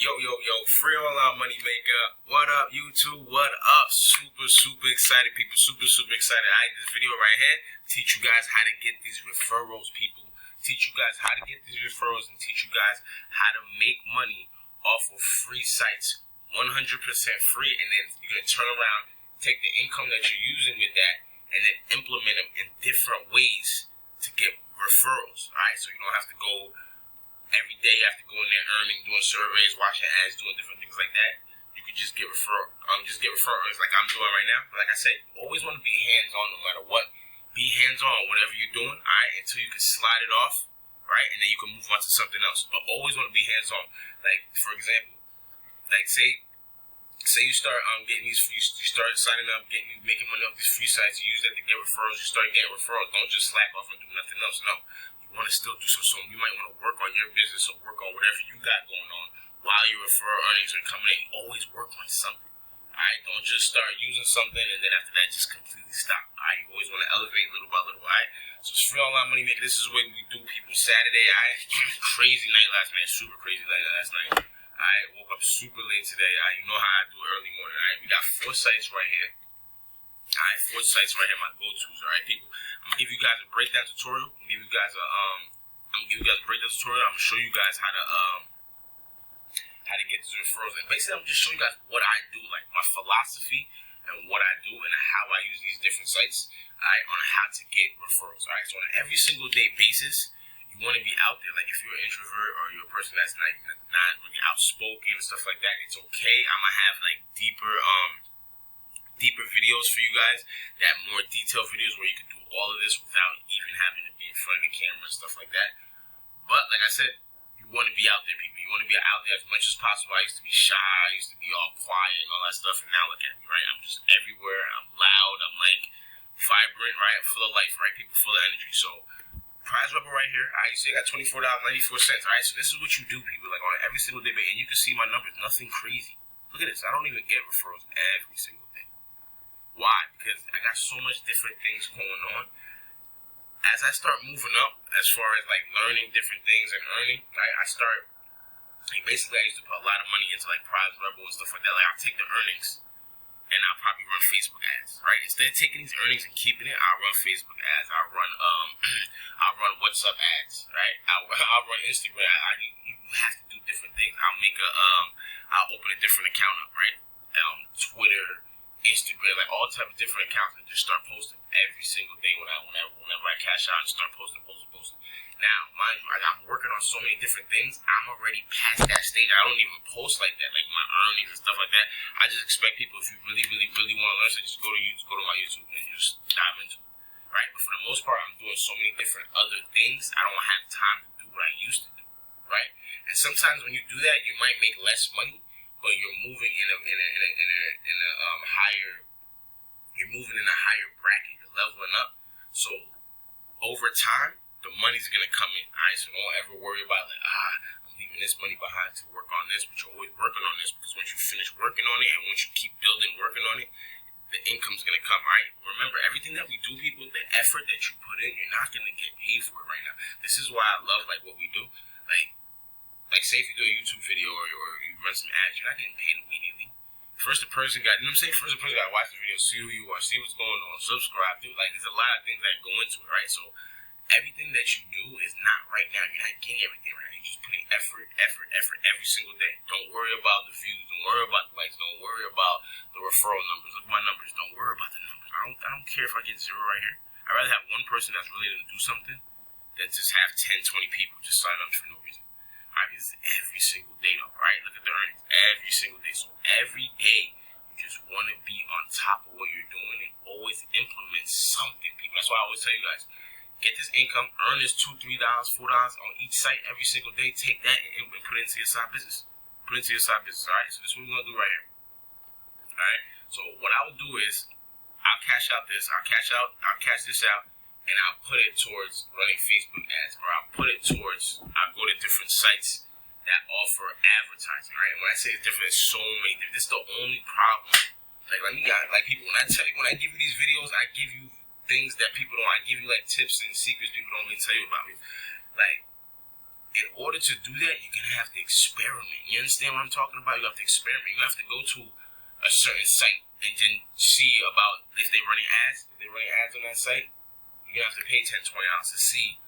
Yo, free online money maker. What up, YouTube? What up? Super excited, people. Super excited. This video right here teach you guys how to get these referrals, people. Teach you guys how to get these referrals and teach you guys how to make money off of free sites. 100% free, and then you're going to turn around, take the income that you're using with that, and then implement them in different ways to get referrals, alright? So you don't have to go every day, you have to go in there earning, doing surveys, watching ads, doing different things like that. You could just get referrals like I'm doing right now. But like I said, you always want to be hands-on no matter what. Be hands-on whatever you're doing, alright, until you can slide it off, right? And then you can move on to something else. But always want to be hands-on. Like, for example, like say you start getting these free, you start signing up, making money off these free sites. You use that to get referrals. You start getting referrals. Don't just slack off and do nothing else. No, you want to still do something. You might want to work on your business or work on whatever you got going on while your referral earnings are coming in. Always work on something. Alright, don't just start using something and then after that just completely stop. Alright, you always want to elevate little by little. Alright, so it's free online money maker. This is what we do, people. Saturday, crazy night last night, super crazy night last night. I woke up super late today. You know how I do early morning. Alright, we got 4 sites right here. Alright, 4 sites right here, my go-tos. Alright, people. I'm gonna give you guys a breakdown tutorial. I'm gonna give you guys a tutorial. I'm gonna show you guys how to get these referrals. And basically, I'm just showing you guys what I do, like my philosophy and what I do and how I use these different sites. Alright, on how to get referrals. Alright, so on an every single day basis, you want to be out there. Like if you're an introvert or you're a person that's not really outspoken and stuff like that, it's okay. I'm gonna have like deeper videos for you guys, that more detailed videos where you can do all of this without even having to be in front of the camera and stuff like that. But like I said, you want to be out there, people. You want to be out there as much as possible. I used to be shy. I used to be all quiet and all that stuff, and now look at me, right? I'm just everywhere. I'm loud. I'm like vibrant, right? Full of life, right? People full of energy. So Prize Rebel right here. You see I got $24.94, right? So this is what you do, people, like on every single day. And you can see my numbers, nothing crazy. Look at this. I don't even get referrals every single day. Why? Because I got so much different things going on. As I start moving up, as far as like learning different things and earning, right? I used to put a lot of money into like Prize Rebel and stuff like that. Like I'll take the earnings and I'll probably run Facebook ads, right? Instead of taking these earnings and keeping it, I'll run Facebook ads. I'll run WhatsApp ads, right? I'll run Instagram. You have to do different things. I'll open a different account up, right? Twitter, Instagram, like all types of different accounts, and just start posting every single day whenever I cash out and start posting. Now, mind you, I'm working on so many different things. I'm already past that stage. I don't even post like that, like my earnings and stuff like that. I just expect people, if you really want to learn, so just go to my YouTube and just dive into it, right? But for the most part, I'm doing so many different other things. I don't have time to do what I used to do, right? And sometimes when you do that, you might make less money, but you're moving in a higher bracket. You're leveling up. So over time, the money's gonna come in. Alright, so don't ever worry about like, I'm leaving this money behind to work on this, but you're always working on this, because once you finish working on it and once you keep building, working on it, the income's gonna come. Alright, remember, everything that we do, people, the effort that you put in, you're not gonna get paid for it right now. This is why I love like what we do. Like say if you do a YouTube video or you run some ads, you're not getting paid immediately. First the person got to watch the video, see who you are, see what's going on, subscribe, dude. Like there's a lot of things that go into it, right? So everything that you do is not right now. You're not getting everything right now. You're just putting effort every single day. Don't worry about the views. Don't worry about the likes. Don't worry about the referral numbers. Look at my numbers. Don't worry about the numbers. I don't care if I get 0 right here. I'd rather have one person that's really going to do something than just have 10, 20 people just sign up for no reason. Alright, this is every single day though, right? Look at the earnings. Every single day. So every day, you just want to be on top of what you're doing and always implement something, people. That's why I always tell you guys, get this income, earn this $2, $3, $4 on each site every single day. Take that and put it into your side business. Alright, so this is what we're going to do right here. Alright, so what I will do is, I'll cash this out, and I'll put it towards running Facebook ads, or I'll go to different sites that offer advertising, right? And when I say it's different, it's so many different. This is the only problem. People, when I give you these videos, I give you things that people don't. I give you like tips and secrets people don't really tell you about me. Like, in order to do that, you're gonna have to experiment. You understand what I'm talking about? You have to experiment. You have to go to a certain site and then see about if they're running ads. If they're running ads on that site, you're gonna have to pay $10, $20 to see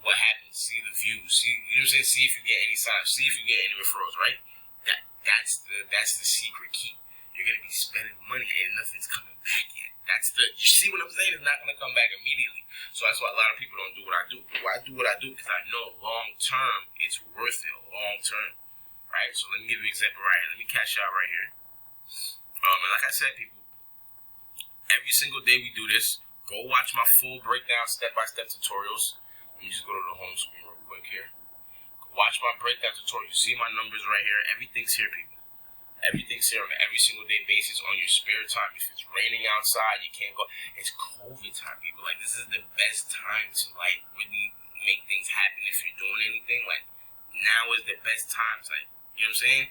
what happens, see the views, see, you know what I'm saying? See if you get any signs, see if you get any referrals, right? That's the secret key. You're gonna be spending money and nothing's coming back yet. You see what I'm saying? It's not gonna come back immediately. So that's why a lot of people don't do what I do. But I do what I do because I know long term it's worth it. Long term, right? So let me give you an example right here. Let me cash out right here. And like I said, people, every single day we do this. Go watch my full breakdown, step-by-step tutorials. Let me just go to the home screen real quick here. Go watch my breakdown tutorial. You see my numbers right here. Everything's here, people. Everything's here on an every single day basis on your spare time. If it's raining outside, you can't go. It's COVID time, people. Like, this is the best time to, like, really make things happen if you're doing anything. Like, now is the best time. Like, you know what I'm saying?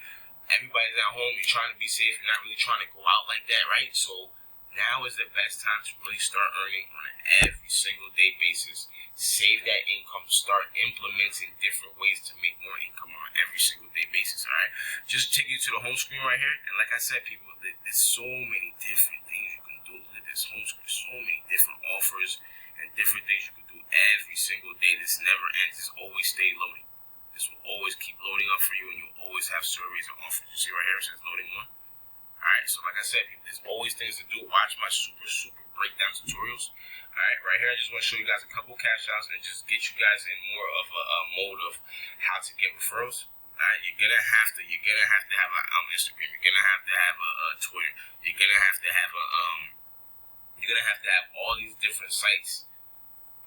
Everybody's at home. You're trying to be safe. You're not really trying to go out like that, right? So now is the best time to really start earning on an every single day basis. Save that income. Start implementing different ways to make more income on an every single day basis, alright? Just take you to the home screen right here. And like I said, people, there's so many different things you can do. Look at this home screen. So many different offers and different things you can do every single day. This never ends. This always stay loading. This will always keep loading up for you, and you'll always have surveys and offers. You see right here, it says loading more. Alright, so like I said, people, there's always things to do. Watch my super breakdown tutorials. Alright, right here I just want to show you guys a couple cash outs and just get you guys in more of a mode of how to get referrals. Alright, you're gonna have to have a Instagram. You're gonna have to have a Twitter. You're gonna have to have all these different sites,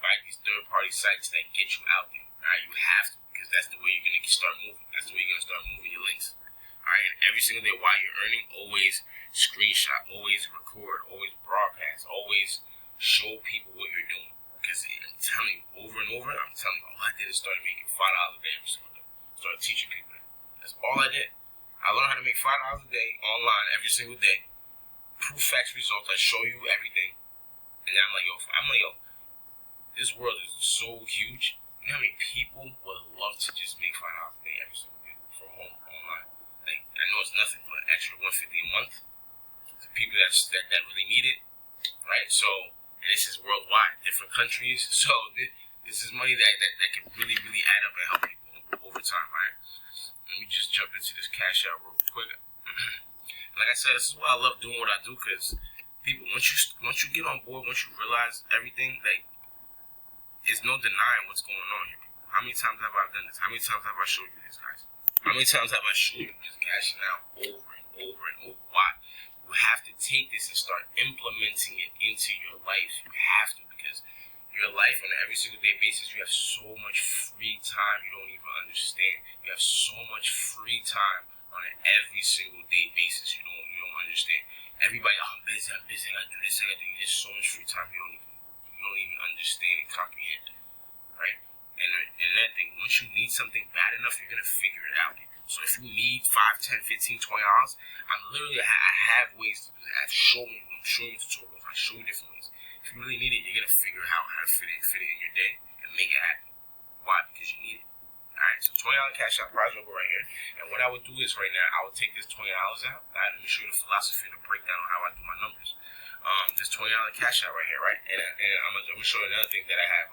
right? These third-party sites that get you out there. Alright, you have to, because that's the way you're gonna start moving. That's the way you're gonna start moving your links. Alright, and every single day while you're earning, always screenshot, always record, always broadcast, always show people what you're doing. Because I'm telling you, over and over, I'm telling you, all I did is start making $5 a day every single day. Started teaching people that. That's all I did. I learned how to make $5 a day online every single day. Proof, facts, results. I show you everything. And then I'm like, yo, this world is so huge. You know how many people would love to just make $5 a day every single day from home online? Like, I know it's nothing but extra $150 a month to people that really need it, right? So, and this is worldwide, different countries. So this is money that can really add up and help people over time, right? Let me just jump into this cash out real quick. Like I said, this is why I love doing what I do, because people, once you get on board, once you realize everything, like, there's no denying what's going on here. How many times have I done this? How many times have I showed you this, guys? How many times have I showed you just cashing out over and over and over? Why? You have to take this and start implementing it into your life. You have to, because your life on an every single day basis, you have so much free time you don't even understand. You have so much free time on an every single day basis you don't understand. Everybody, I'm busy, I gotta do this, I gotta do this. There's so much free time you don't even understand and comprehend, right? And that thing, once you need something bad enough, you're gonna figure it out. So if you need $5, $10, $15, $20, I have ways to do that. I'm showing you tutorials. I show you different ways. If you really need it, you're gonna figure out how to fit it in your day and make it happen. Why? Because you need it. Alright, so $20 cash out, prize over right here. And what I would do is right now, I would take this $20 out. Alright, let me show you the philosophy and the breakdown on how I do my numbers. This $20 cash out right here, right? And I'm gonna show you another thing that I have.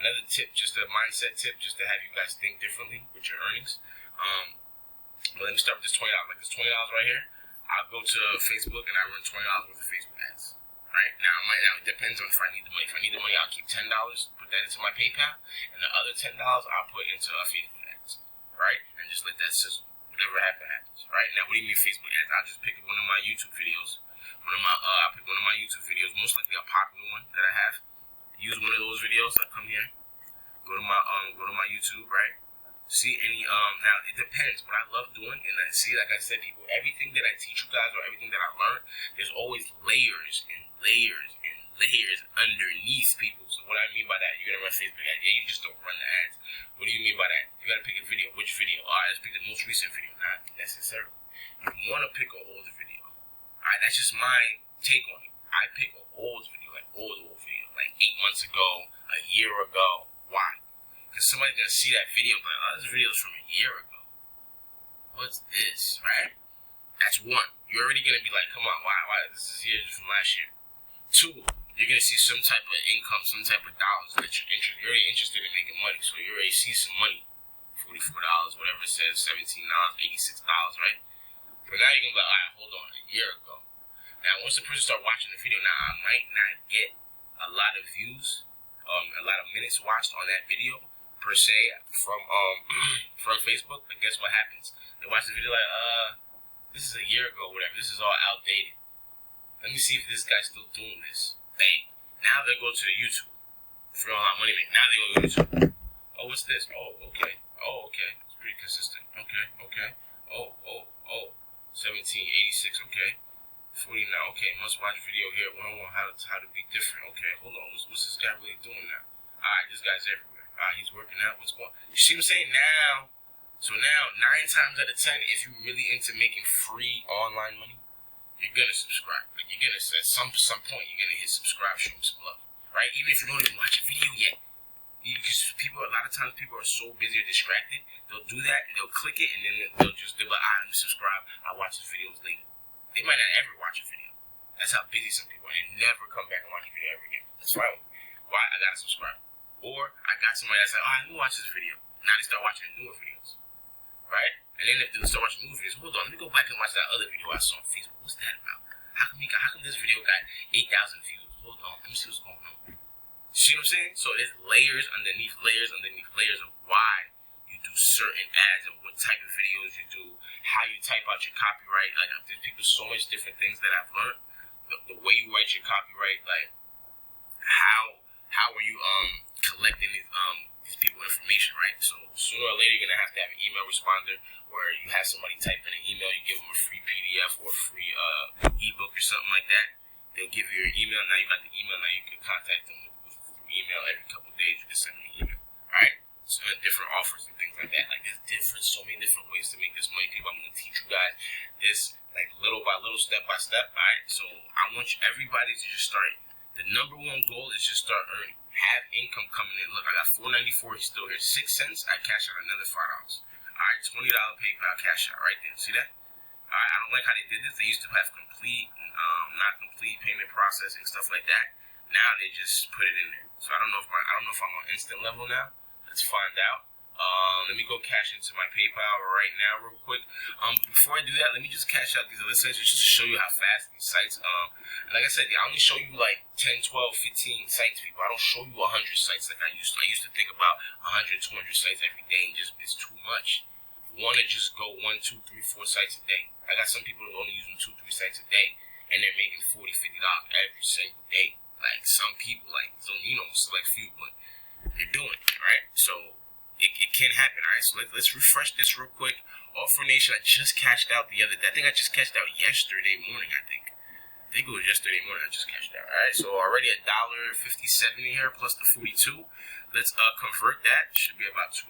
Another tip, just a mindset tip, just to have you guys think differently with your earnings. But let me start with this $20. Like this $20 right here, I'll go to Facebook and I run $20 worth of Facebook ads. Right now, it depends on if I need the money. If I need the money, I'll keep $10, put that into my PayPal, and the other $10 I'll put into Facebook ads. Right, and just let that sizzle. Whatever happens. Right now, what do you mean Facebook ads? I'll just pick one of my YouTube videos. I'll pick one of my YouTube videos, most likely a popular one that I have. Use one of those videos. I come here, go to my YouTube, right? See any now it depends. What I love doing, and like I said, people, everything that I teach you guys or everything that I learn, there's always layers and layers and layers underneath, people. So what I mean by that, you're gonna run Facebook ads. Yeah, you just don't run the ads. What do you mean by that? You gotta pick a video. Which video? Alright, let's pick the most recent video. Not necessarily. You wanna pick an old video. Alright, that's just my take on it. I pick an old video, like old video, like 8 months ago, a year ago. Why? Because somebody's gonna see that video and be like, oh, this video is from a year ago. What's this, right? That's one. You're already gonna be like, come on, why? This is years from last year. Two, you're gonna see some type of income, some type of dollars that you're already interested in making money. So you already see some money, $44, whatever it says, $17, $86, right? But now you're gonna be like, all right, hold on, a year ago. Now, once the person start watching the video, now I might not get a lot of views, a lot of minutes watched on that video per se from from Facebook. But guess what happens? They watch the video like, this is a year ago, whatever. This is all outdated. Let me see if this guy's still doing this. Bang. Now they go to the YouTube. For all that money make. Now they go to YouTube. Oh, what's this? Oh, okay. Oh, okay. It's pretty consistent. Okay. Oh. 1786. Okay. 49. Okay. Must watch video here. 101 how to be different. Okay. Hold on. What's this guy really doing now? Alright, this guy's everywhere. Alright, he's working out. What's going on? You see what I'm saying? Now. So now, 9 times out of 10, if you're really into making free online money, you're gonna subscribe. Like you're gonna at some point you're gonna hit subscribe, show me some love, right? Even if you don't even watch a video yet, because a lot of times people are so busy or distracted, they'll do that, they'll click it, and then they'll be like, let me subscribe. I'll watch the videos later. They might not ever watch a video. That's how busy some people are. They never come back and watch a video ever again. That's fine. Why? I gotta subscribe. Or I got somebody that's like, let me watch this video. Now they start watching newer videos. Right? And then if they start watching movies, hold on, let me go back and watch that other video I saw on Facebook. What's that about? How come this video got 8,000 views? Hold on, let me see what's going on. See what I'm saying? So there's layers underneath layers of why you do certain ads and what type of videos you do, how you type out your copyright. Like there's people so much different things that I've learned. The way you write your copyright, like how are you collecting these people information, right? So sooner or later you're gonna have to have an email responder where you have somebody type in an email, you give them a free PDF or a free ebook or something like that. They'll give you your email. Now you got the email. Now you can contact them with email every couple of days. You can send them an email, all right? So different offers and things like that. Like there's so many different ways to make this money. People, I'm gonna teach you guys this like little by little, step by step, all right? So I want everybody to just start. The number one goal is just start earning. Have income coming in. Look, I got $4.94. He's still here. 6 cents. I cash out another $5. Alright, $20 PayPal cash out right there. See that? Alright, I don't like how they did this. They used to have complete, not complete payment processing, stuff like that. Now they just put it in there. So I don't know if I'm on instant level now. Let's find out. Let me go cash into my PayPal right now real quick. Before I do that, let me just cash out these other sites just to show you how fast these sites, and like I said, I only show you like 10, 12, 15 sites, people. I don't show you 100 sites like I used to. I used to think about 100, 200 sites every day and just, it's too much. Want to just go 1, 2, 3, 4 sites a day. I got some people that only using 2, 3 sites a day and they're making $40, $50 every single day. Like some people, like, so, select few, but they're doing it, right? So, it can happen, alright? So let's refresh this real quick. Offer Nation, I just cashed out the other day. I think I just cashed out yesterday morning, I think it was yesterday morning I just cashed out, alright? So already $1.57 in here plus the 42. Let's convert that. Should be about $2.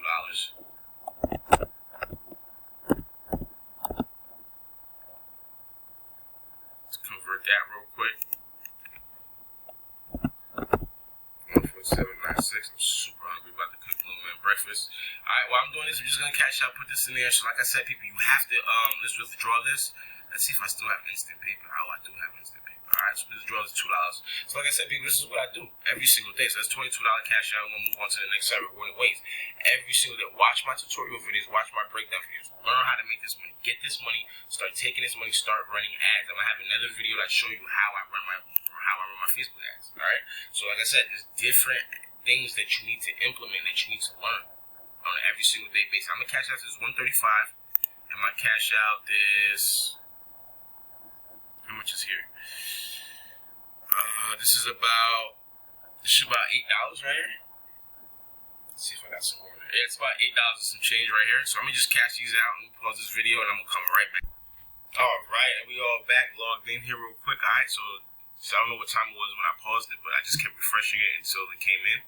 Let's convert that real quick. 147.96. I'm super hungry, about to cook a little bit of breakfast. Alright, while I'm doing this, I'm just gonna cash out, put this in there. So like I said, people, you have to let's withdraw this. Let's see if I still have instant paper. Oh, I do have instant paper. Alright, so withdraw this $2. So like I said, people, this is what I do every single day. So that's $22 cash out. We're gonna move on to the next side, rewarding ways. Every single day. Watch my tutorial videos, watch my breakdown videos. Learn how to make this money. Get this money, start taking this money, start running ads. I'm gonna have another video that show you how I run my Facebook ads. Alright? So like I said, there's different things that you need to implement, that you need to learn on an every single day basis. I'm gonna cash out this $135, and my cash out this, how much is here? This is about $8 right here. Let's see if I got some more. Yeah, it's about $8 and some change right here. So I'm gonna just cash these out and pause this video, and I'm gonna come right back. Alright, and we all back, logged in here real quick. Alright, so I don't know what time it was when I paused it, but I just kept refreshing it until it came in.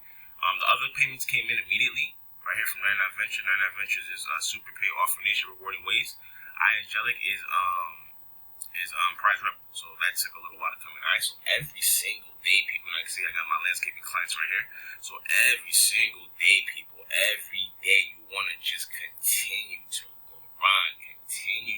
The other payments came in immediately, right here from 99 Venture. 99 Ventures is Super Pay, Offer Nation, Rewarding Ways. iAngelic is Prize Rebel, so that took a little while to come in. Alright, so every single day, people, like I say, I got my landscaping clients right here. So every single day, people, every day you want to just continue to grind, continue